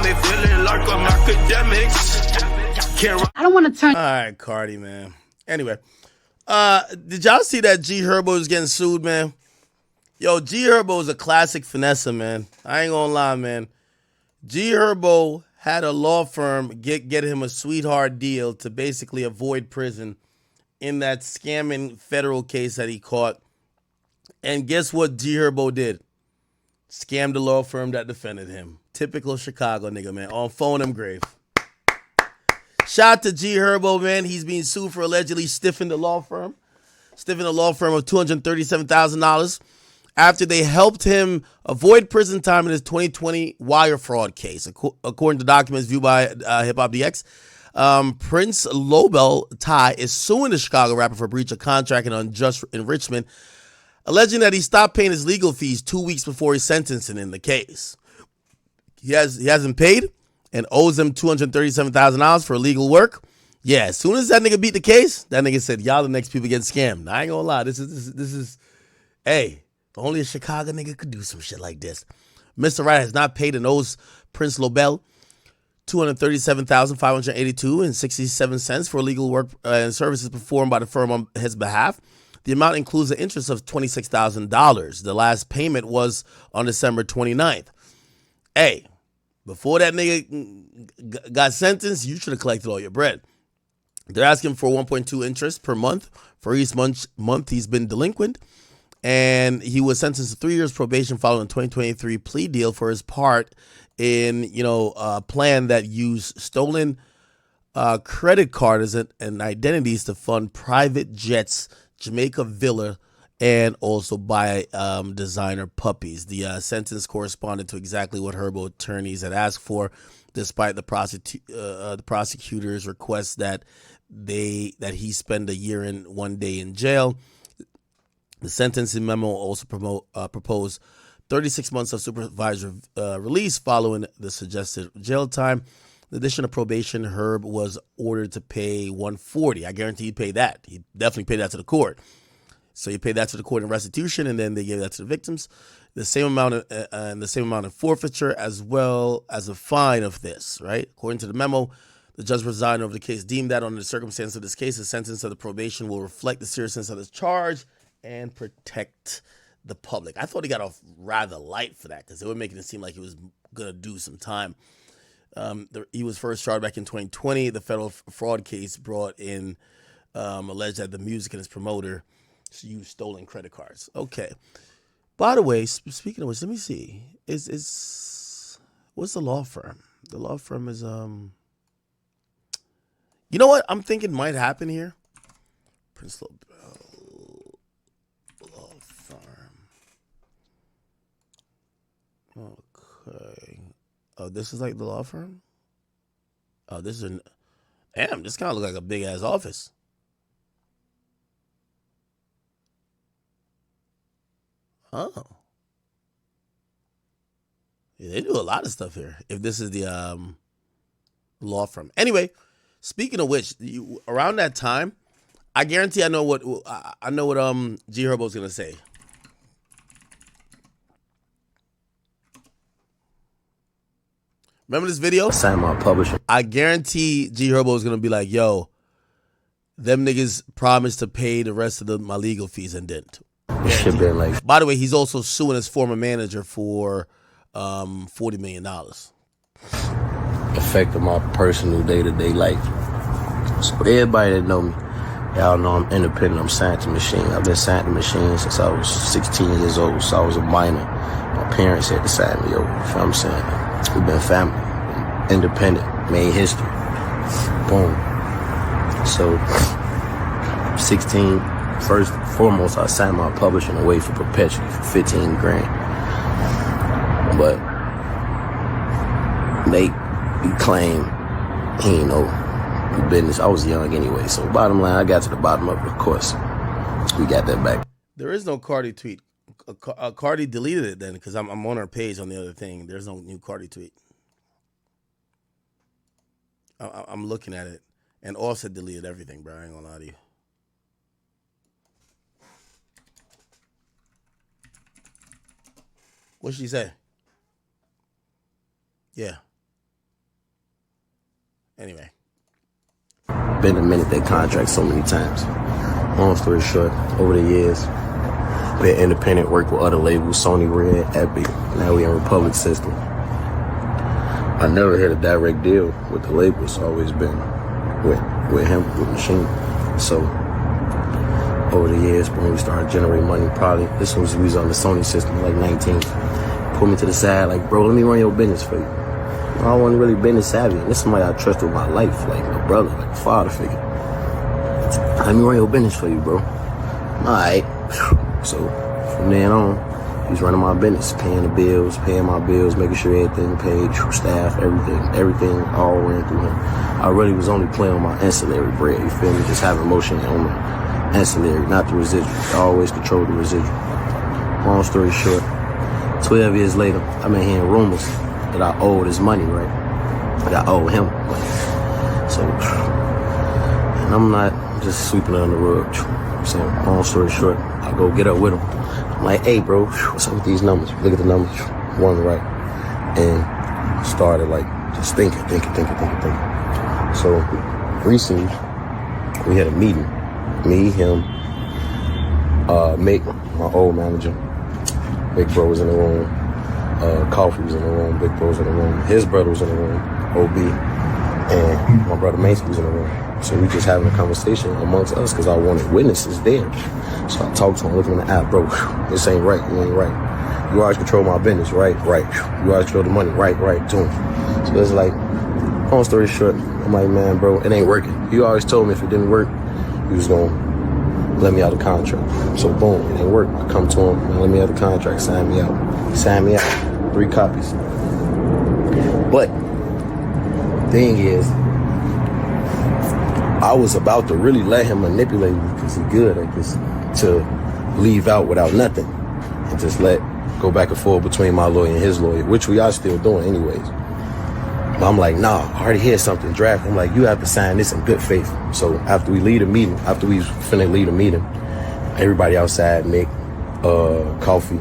me feeling like I'm academics. I don't want to turn. All right, Cardi, man. Anyway, did y'all see that G Herbo is getting sued, man? Yo, G Herbo is a classic finesse, man. I ain't gonna lie, man. G Herbo had a law firm get him a sweetheart deal to basically avoid prison in that scamming federal case that he caught. And guess what G Herbo did? Scammed the law firm that defended him. Typical Chicago nigga, man. On phone him grave. Shout out to G Herbo, man. He's being sued for allegedly stiffing the law firm. Stiffing the law firm of $237,000 after they helped him avoid prison time in his 2020 wire fraud case. According to documents viewed by Hip Hop DX, Prince Lobel Ty is suing the Chicago rapper for breach of contract and unjust enrichment, alleging that he stopped paying his legal fees 2 weeks before his sentencing in the case. He hasn't paid and owes him $237,000 for illegal work. Yeah, as soon as that nigga beat the case, that nigga said, y'all the next people getting scammed. I ain't gonna lie, this is, hey, only a Chicago nigga could do some shit like this. Mr. Wright has not paid and owes Prince Lobel $237,582.67 for legal work and services performed by the firm on his behalf. The amount includes the interest of $26,000. The last payment was on December 29th. Hey, before that nigga got sentenced, you should have collected all your bread. They're asking for 1.2 interest per month for each month he's been delinquent. And he was sentenced to 3 years probation following a 2023 plea deal for his part in, a plan that used stolen credit cards and identities to fund private jets, Jamaica villa, and also buy designer puppies. The sentence corresponded to exactly what Herbo attorneys had asked for, despite the prosecutor's request that he spend a year and 1 day in jail. The sentencing memo also proposed 36 months of supervised release following the suggested jail time. In addition to probation, Herb was ordered to pay $140. I guarantee he paid that. He definitely paid that to the court. So he paid that to the court in restitution, and then they gave that to the victims. The same amount of forfeiture, as well as a fine of this. Right, according to the memo, the judge presiding over the case deemed that under the circumstances of this case, the sentence of the probation will reflect the seriousness of the charge and protect the public. I thought he got off rather light for that because they were making it seem like he was gonna do some time. He was first charged back in 2020. The federal fraud case brought in alleged that the music and his promoter used stolen credit cards. Okay. By the way, speaking of which, let me see. What's the law firm? The law firm is you know what I'm thinking might happen here? Prince Lobel Law Firm. Okay. Oh, this is like the law firm? Oh, this is damn, this kind of looks like a big ass office. Oh. Yeah, they do a lot of stuff here. If this is the law firm. Anyway, speaking of which, around that time, I guarantee I know what G Herbo's gonna say. Remember this video? Sign my publisher. I guarantee G Herbo is gonna be like, "Yo, them niggas promised to pay the rest of my legal fees and didn't." This shit been like. By the way, he's also suing his former manager for $40 million. Affected my personal day-to-day life. So everybody that know me, y'all know I'm independent. I'm signed to machine. I've been signed to machine since I was 16 years old. So I was a minor. My parents had to sign me over. You know what I'm saying? We've been family, independent, made history. Boom. So 16. First and foremost, I signed my publishing away for perpetually for 15 grand. But they claim he ain't know the business. I was young anyway. So bottom line, I got to the bottom of it, of course. We got that back. There is no Cardi tweet. Cardi deleted it then because I'm on her page on the other thing. There's no new Cardi tweet. I'm looking at it. And Offset deleted everything, bro. I ain't gonna lie to you. What'd she say? Yeah. Anyway. Been amended that contract so many times. Long story short, over the years, been independent, worked with other labels, Sony, Red, Epic. Now we in Republic System. I never had a direct deal with the label. It's always been with him, with Machine. So over the years, when we started generating money, probably this was we was on the Sony system, like 19. Pulled me to the side, like, bro, let me run your business for you. I wasn't really business savvy. This is somebody I trust with my life, like my brother, like a father figure. Let me run your business for you, bro. Alright. So from then on, he's running my business, paying the bills, paying my bills, making sure everything paid, staff, everything all ran through him. I really was only playing on my ancillary bread, you feel me? Just having motion on the ancillary, not the residual. I always control the residual. Long story short, 12 years later, I've been hearing rumors that I owe this money, right? But I owe him money. So, and I'm not just sweeping it on the rug. So, long story short, I go get up with him. I'm like, hey, bro, what's up with these numbers? Look at the numbers, one right. And started like just thinking. So, recently, we had a meeting. Me, him, Mick, my old manager. Big Bro was in the room. Coffee was in the room. Big Bro was in the room. His brother was in the room, OB. And my brother Mason was in the room. So we just having a conversation amongst us because I wanted witnesses there. So I talked to him, looking in the app, bro, this ain't right. You ain't right. You always control my business, right? You always control the money, right? To him. So it's like, long story short, I'm like, man, bro, it ain't working. You always told me if it didn't work, you was going to let me out of the contract. So boom, it ain't work. I come to him, man, let me out of the contract, sign me out. Sign me out. 3 copies. But thing is, I was about to really let him manipulate me because he's good at this, to leave out without nothing and just go back and forth between my lawyer and his lawyer, which we are still doing anyways. But I'm like, nah, I already hear something draft. I'm like, you have to sign this in good faith. So after we leave the meeting, everybody outside, Mick, Coffee,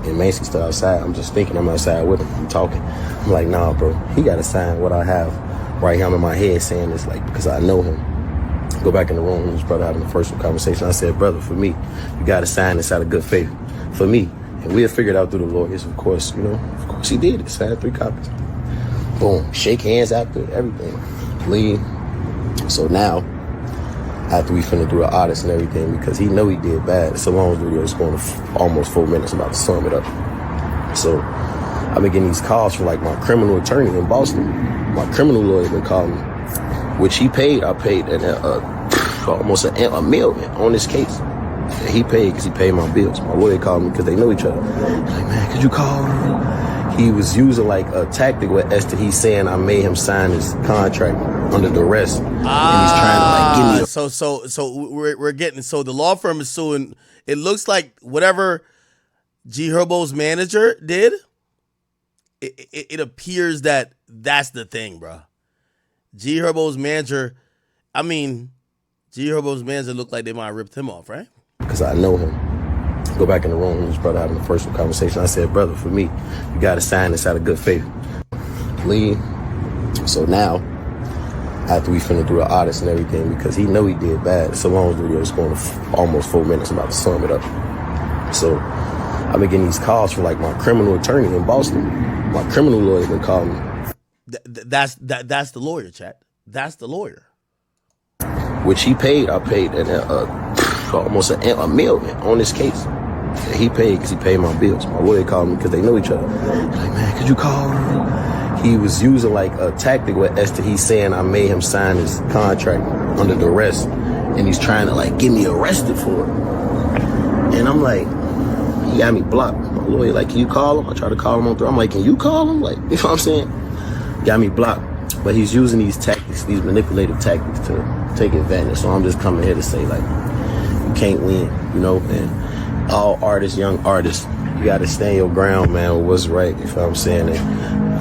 and Mason still outside. I'm just thinking, I'm outside with him. I'm talking. I'm like, nah, bro, he got to sign what I have right here. I'm in my head saying this, like, because I know him. Go back in the room, his brother having the first conversation. I said, brother, for me, you got to sign this out of good faith. For me. And we had figured out through the lawyers, of course, of course he did it. Signed 3 copies. Boom. Shake hands after everything. Leave. So now, after we finna do the audits and everything, because he know he did bad. It's a long video. It's going to almost 4 minutes. I'm about to sum it up. So I've been getting these calls from like my criminal attorney in Boston. My criminal lawyer been calling me, which he paid. I paid almost a million on this case. He paid because he paid my bills. My lawyer called me because they know each other. Like, man, could you call him? He was using like a tactic with Esther. He's saying I made him sign his contract under duress, and he's trying to like give me. So we're getting, so the law firm is suing. It looks like whatever G Herbo's manager did. It appears that that's the thing, bro. G Herbo's manager looked like they might have ripped him off, right? Because I know him. Go back in the room, his brother having the first conversation. I said, brother, for me, you got to sign this out of good faith. Leave. So now, after we finna do the audits and everything, because he know he did bad. It's a long video. It's going to almost 4 minutes. I'm about to sum it up. So I've been getting these calls from like my criminal attorney in Boston. My criminal lawyer been calling me. That's the lawyer, chat. That's the lawyer. Which he paid. I paid almost a million on this case. He paid because he paid my bills. My lawyer called me because they know each other. Like, man, could you call him? He was using like a tactic with Esther. He's saying I made him sign his contract under duress, and he's trying to like get me arrested for it. And I'm like, he got me blocked. My lawyer like, can you call him? I try to call him on through. I'm like, can you call him? Like, you know what I'm saying? Got me blocked. But he's using these tactics, these manipulative tactics to take advantage. So I'm just coming here to say, like, you can't win, and all artists, young artists, you got to stand your ground, man, with what's right, you know what I'm saying? And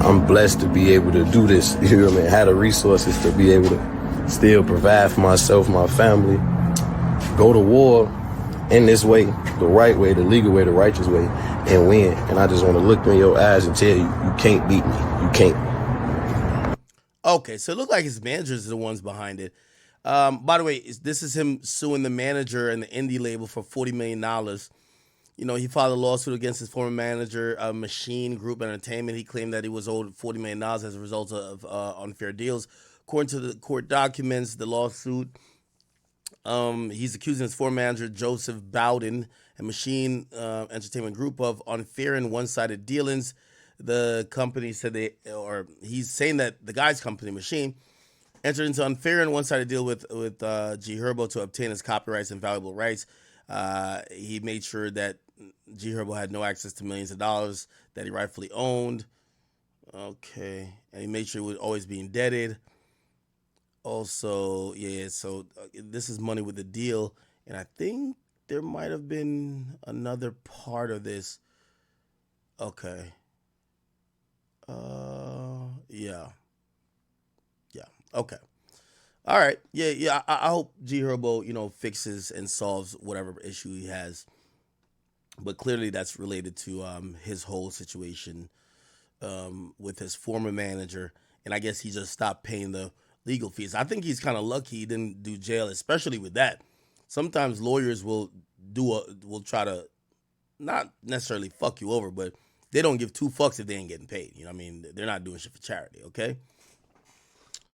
I'm blessed to be able to do this, you know what I mean? Have the resources to be able to still provide for myself, my family, go to war in this way, the right way, the legal way, the righteous way, and win. And I just want to look in your eyes and tell you, you can't beat me. You can't. Okay, so it looked like his managers are the ones behind it. By the way, this is him suing the manager and the indie label for $40 million. You know, he filed a lawsuit against his former manager, Machine Group Entertainment. He claimed that he was owed $40 million as a result of unfair deals. According to the court documents, the lawsuit, he's accusing his former manager, Joseph Bowden, and Machine Entertainment Group of unfair and one-sided dealings. The company said he's saying that the guy's company, Machine, entered into unfair and one-sided deal with G Herbo to obtain his copyrights and valuable rights. He made sure that G Herbo had no access to millions of dollars that he rightfully owned. Okay. And he made sure he would always be indebted. Also, so this is money with the deal. And I think there might have been another part of this. Okay. Yeah. Okay. All right. Yeah. I hope G Herbo, fixes and solves whatever issue he has. But clearly that's related to his whole situation with his former manager. And I guess he just stopped paying the legal fees. I think he's kind of lucky he didn't do jail, especially with that. Sometimes lawyers will try to not necessarily fuck you over, but they don't give two fucks if they ain't getting paid. You know what I mean? They're not doing shit for charity, okay?